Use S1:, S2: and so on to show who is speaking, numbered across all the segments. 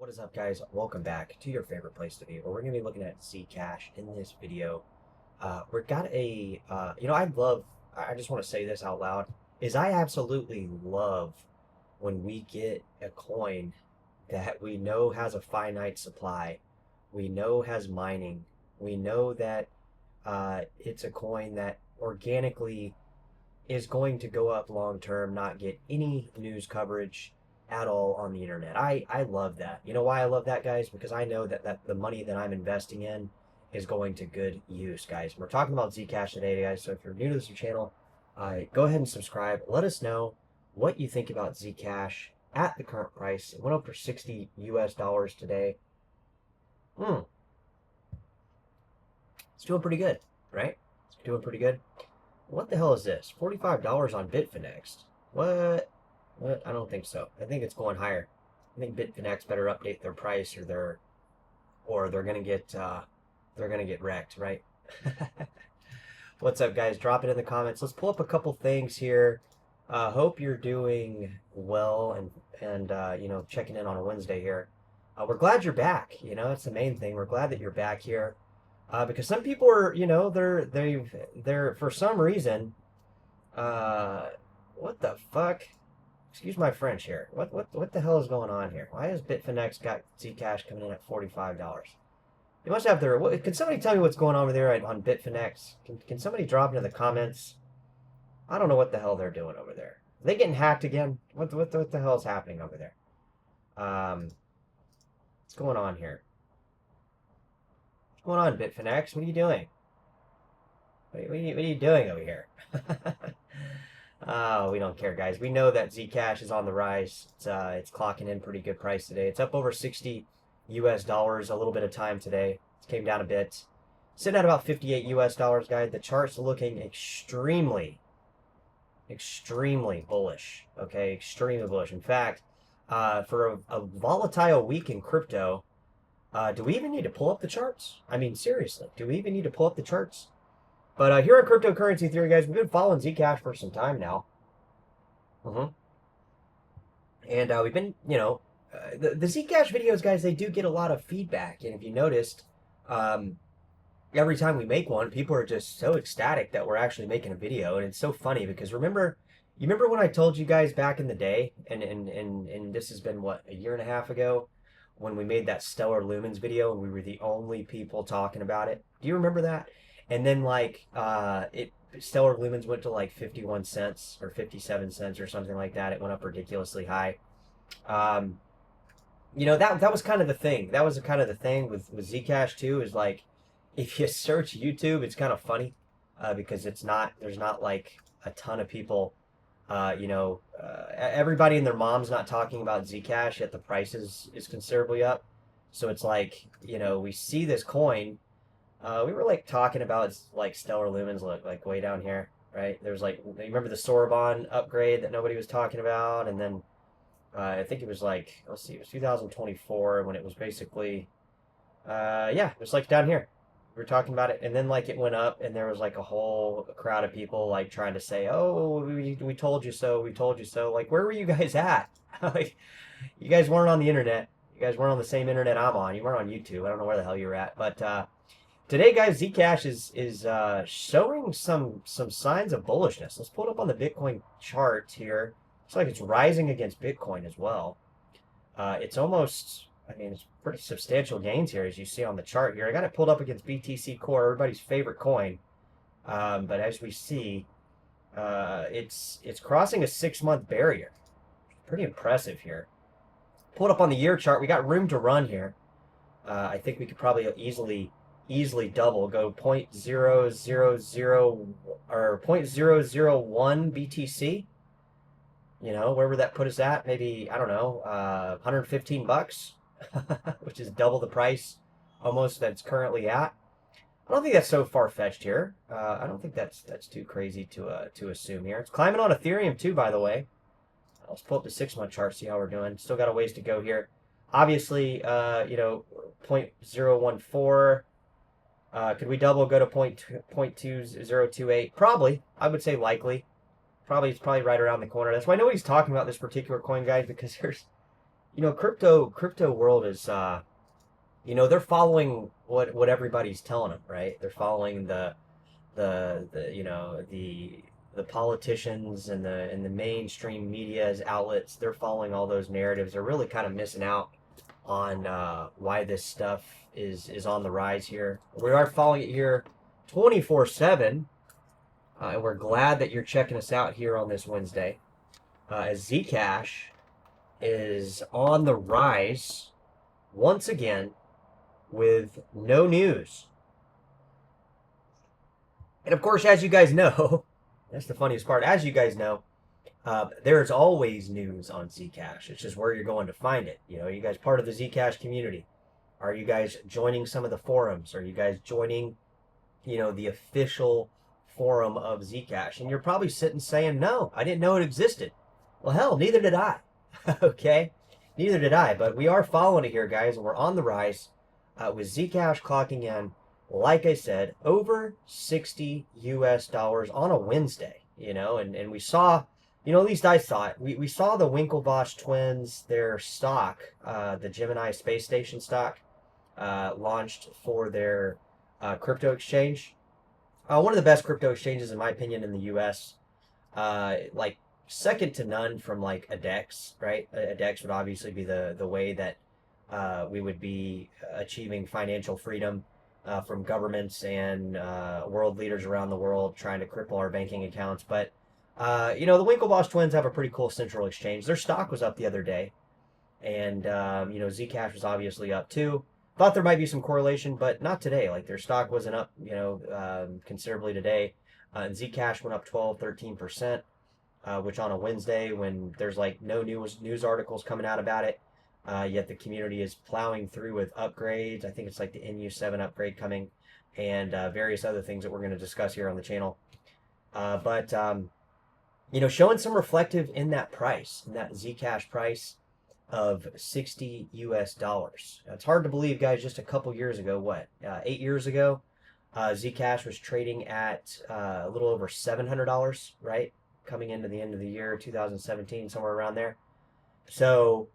S1: What is up, guys? Welcome back to your favorite place to be, where we're going to be looking at Zcash in this video. We've got I just want to say this out loud, is I absolutely love when we get a coin that we know has a finite supply, we know has mining, we know that it's a coin that organically is going to go up long term, not get any news coverage at all on the internet. I love that. You know why I love that, guys? Because I know that the money that I'm investing in is going to good use, guys. We're talking about Zcash today, guys. So if you're new to this channel, go ahead and subscribe. Let us know what you think about Zcash at the current price. It went up for 60 US dollars today. It's doing pretty good, right? It's doing pretty good. What the hell is this? $45 on Bitfinex. What? What? I don't think so. I think it's going higher. I think Bitfinex better update their price, or they're gonna get wrecked, right? What's up, guys? Drop it in the comments. Let's pull up a couple things here. Hope you're doing well and checking in on a Wednesday here. We're glad you're back. You know, that's the main thing. We're glad that you're back here. Because some people are, they're for some reason, what the fuck? Excuse my French here. What the hell is going on here? Why has Bitfinex got Zcash coming in at $45? They must have their. Can somebody tell me what's going on over there on Bitfinex? Can somebody drop into the comments? I don't know what the hell they're doing over there. Are they getting hacked again? What the hell is happening over there? What's going on here? What's going on, Bitfinex? What are you doing? What are you doing over here? Oh, we don't care, guys. We know that Zcash is on the rise. It's clocking in pretty good price today. It's up over 60 US dollars a little bit of time today. It came down a bit. Sitting at about 58 US dollars, guys. The chart's looking extremely bullish. Okay, extremely bullish. In fact, for a volatile week in crypto, do we even need to pull up the charts? I mean, seriously, do we even need to pull up the charts? But here on Cryptocurrency Theory, guys, we've been following Zcash for some time now. And we've been, the Zcash videos, guys, they do get a lot of feedback. And if you noticed, every time we make one, people are just so ecstatic that we're actually making a video. And it's so funny because you remember when I told you guys back in the day, and this has been, what, a year and a half ago, when we made that Stellar Lumens video and we were the only people talking about it? Do you remember that? And then Stellar Lumens went to like 51 cents or 57 cents or something like that. It went up ridiculously high. That was kind of the thing. That was kind of the thing with Zcash too, is like, if you search YouTube, it's kind of funny, because there's not like a ton of people, everybody and their mom's not talking about Zcash, yet the price is considerably up. So it's like, we see this coin. We were like talking about like Stellar Lumens, look like way down here, right? There's like, you remember the Sorbonne upgrade that nobody was talking about, and then I think it was like, let's see, it was 2024 when it was basically, it was like down here. We were talking about it, and then like it went up, and there was like a whole crowd of people like trying to say, "Oh, we told you so, we told you so." Like, where were you guys at? Like, you guys weren't on the internet. You guys weren't on the same internet I'm on. You weren't on YouTube. I don't know where the hell you were at, but today, guys, Zcash is showing some signs of bullishness. Let's pull it up on the Bitcoin chart here. Looks like it's rising against Bitcoin as well. It's almost, it's pretty substantial gains here, as you see on the chart here. I got it pulled up against BTC Core, everybody's favorite coin. But as we see, it's crossing a 6-month barrier. Pretty impressive here. Pulled up on the year chart. We got room to run here. I think we could probably easily double, go 0.000 or 0.001 BTC. Where would that put us at? Maybe, I don't know, 115 bucks, which is double the price almost that's currently at. I don't think that's so far-fetched here. I don't think that's too crazy to assume here. It's climbing on Ethereum too, by the way. Let's pull up the 6-month chart, see how we're doing. Still got a ways to go here. Obviously, 0.014. Could we double, go to 0.2028? Probably. I would say likely. It's probably right around the corner. That's why nobody's talking about this particular coin, guys, because Crypto world is they're following what everybody's telling them, right? They're following the politicians and the mainstream media's outlets. They're following all those narratives. They're really kind of missing out on why this stuff is on the rise here. We are following it here 24/7, and we're glad that you're checking us out here on this Wednesday. As Zcash is on the rise once again with no news. And of course, as you guys know, that's the funniest part. As you guys know, there's always news on Zcash. It's just where you're going to find it. You guys part of the Zcash community? Are you guys joining some of the forums? Are you guys joining, the official forum of Zcash? And you're probably sitting saying, no, I didn't know it existed. Well, hell, neither did I. Okay? Neither did I. But we are following it here, guys, and we're on the rise with Zcash clocking in, like I said, over 60 US dollars on a Wednesday, and we saw, at least I saw it. We saw the Winklevoss twins, their stock, the Gemini space station stock, launched for their crypto exchange. One of the best crypto exchanges, in my opinion, in the US. Like second to none from like a DEX, right? A DEX would obviously be the way that we would be achieving financial freedom from governments and world leaders around the world trying to cripple our banking accounts. But, the Winklevoss twins have a pretty cool central exchange. Their stock was up the other day, and, Zcash was obviously up too. Thought there might be some correlation, but not today. Like their stock wasn't up, considerably today. And Zcash went up 12-13%, which on a Wednesday when there's like no news articles coming out about it, yet the community is plowing through with upgrades. I think it's like the NU7 upgrade coming, and various other things that we're going to discuss here on the channel. But showing some reflective in that price, in that Zcash price of 60 US dollars. It's hard to believe, guys, just a couple years ago, 8 years ago, Zcash was trading at a little over $700, right? Coming into the end of the year, 2017, somewhere around there. So,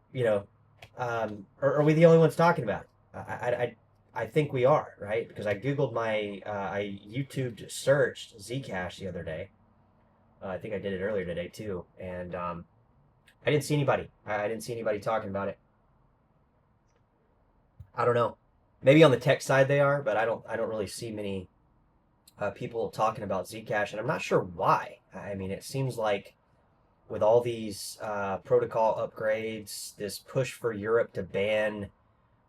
S1: are we the only ones talking about it? I think we are, right? Because I Googled I YouTubed searched Zcash the other day. I think I did it earlier today too. And I didn't see anybody. I didn't see anybody talking about it. I don't know. Maybe on the tech side they are, but I don't really see many people talking about Zcash, and I'm not sure why. I mean, it seems like with all these protocol upgrades, this push for Europe to ban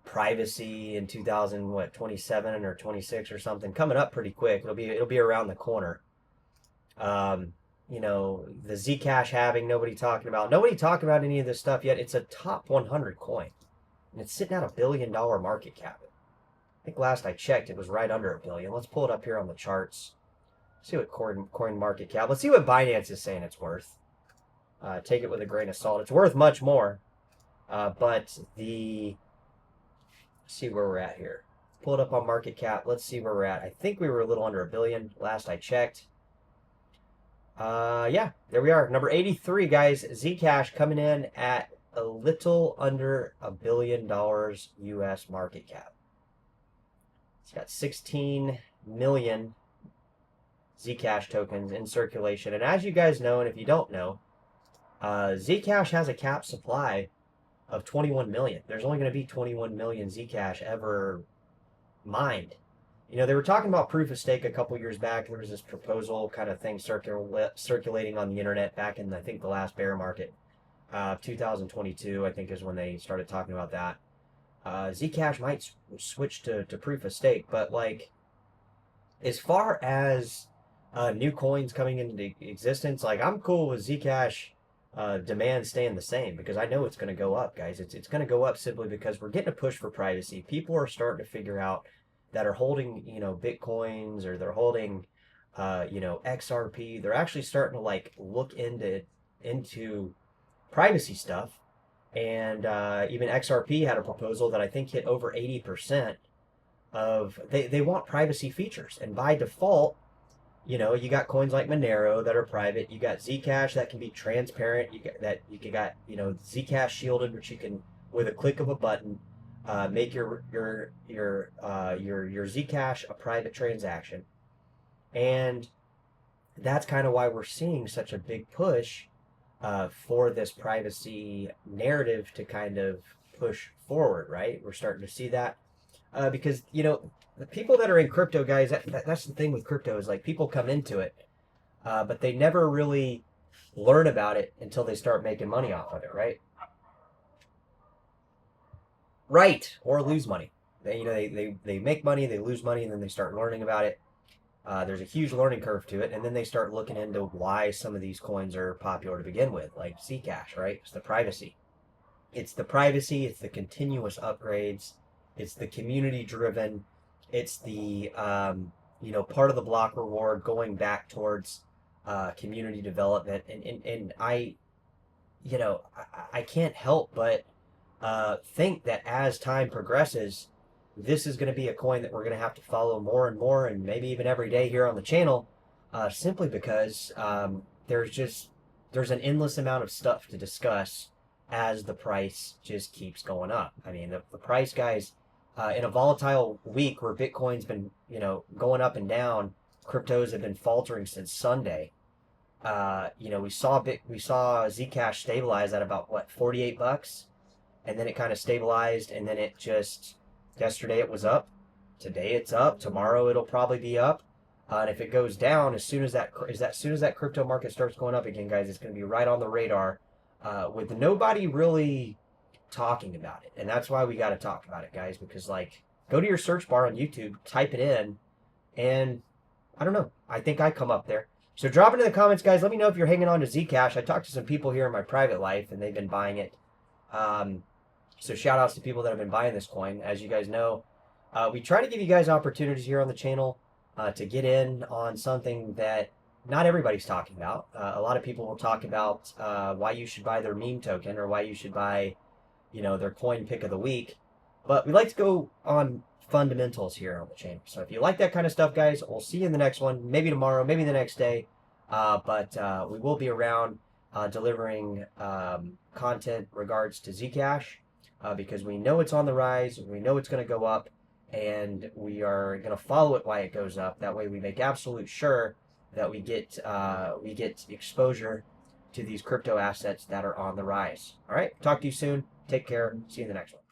S1: privacy in 2027 or 26 or something coming up pretty quick. It'll be around the corner. The Zcash halving, nobody talking about any of this stuff yet. It's a top 100 coin, and it's sitting at $1 billion market cap. I think last I checked, it was right under $1 billion. Let's pull it up here on the charts. See what coin market cap. Let's see what Binance is saying it's worth. Take it with a grain of salt. It's worth much more, but let's see where we're at here. Pull it up on market cap. Let's see where we're at. I think we were a little under $1 billion last I checked. Yeah, there we are. Number 83, guys. Zcash coming in at a little under $1 billion US market cap. It's got 16 million Zcash tokens in circulation. And as you guys know, and if you don't know, Zcash has a cap supply of 21 million. There's only going to be 21 million Zcash ever mined. They were talking about proof of stake a couple years back. There was this proposal kind of thing circulating on the internet back in, I think, the last bear market. 2022, I think, is when they started talking about that. Zcash might switch to proof of stake, but like, as far as new coins coming into existence, like, I'm cool with Zcash demand staying the same, because I know it's going to go up, guys. It's going to go up simply because we're getting a push for privacy. People are starting to figure out that are holding, Bitcoins, or they're holding, XRP. They're actually starting to like look into privacy stuff. And even XRP had a proposal that I think hit over 80% of they want privacy features. And by default, you got coins like Monero that are private. You got Zcash that can be transparent. You got Zcash shielded, which you can with a click of a button, make your Zcash a private transaction, and that's kind of why we're seeing such a big push for this privacy narrative to kind of push forward. Right, we're starting to see that because the people that are in crypto, guys. That's the thing with crypto is like people come into it, but they never really learn about it until they start making money off of it. Right. Right, or lose money. They make money, they lose money, and then they start learning about it. There's a huge learning curve to it, and then they start looking into why some of these coins are popular to begin with, like Zcash, right? It's the privacy. It's the privacy, it's the continuous upgrades, it's the community driven, it's the part of the block reward going back towards community development. And I can't help but think that as time progresses, this is going to be a coin that we're going to have to follow more and more, and maybe even every day here on the channel, simply because there's an endless amount of stuff to discuss as the price just keeps going up. I mean, the price, guys, in a volatile week where Bitcoin's been going up and down, cryptos have been faltering since Sunday. We saw Zcash stabilize at about what, $48, and then it kind of stabilized, and then it just yesterday it was up, today it's up, tomorrow it'll probably be up, and if it goes down, as soon as that crypto market starts going up again, guys, it's going to be right on the radar, with nobody really talking about it, and that's why we got to talk about it, guys, because like go to your search bar on YouTube, type it in, and I don't know, I think I come up there. So drop it in the comments, guys. Let me know if you're hanging on to Zcash. I talked to some people here in my private life, and they've been buying it. So shout outs to people that have been buying this coin. As you guys know, we try to give you guys opportunities here on the channel to get in on something that not everybody's talking about. A lot of people will talk about why you should buy their meme token or why you should buy, their coin pick of the week. But we like to go on fundamentals here on the channel. So if you like that kind of stuff, guys, we'll see you in the next one. Maybe tomorrow, maybe the next day. But we will be around delivering content regards to Zcash. Because we know it's on the rise, we know it's going to go up, and we are going to follow it while it goes up. That way, we make absolute sure that we get exposure to these crypto assets that are on the rise. All right, talk to you soon. Take care. See you in the next one.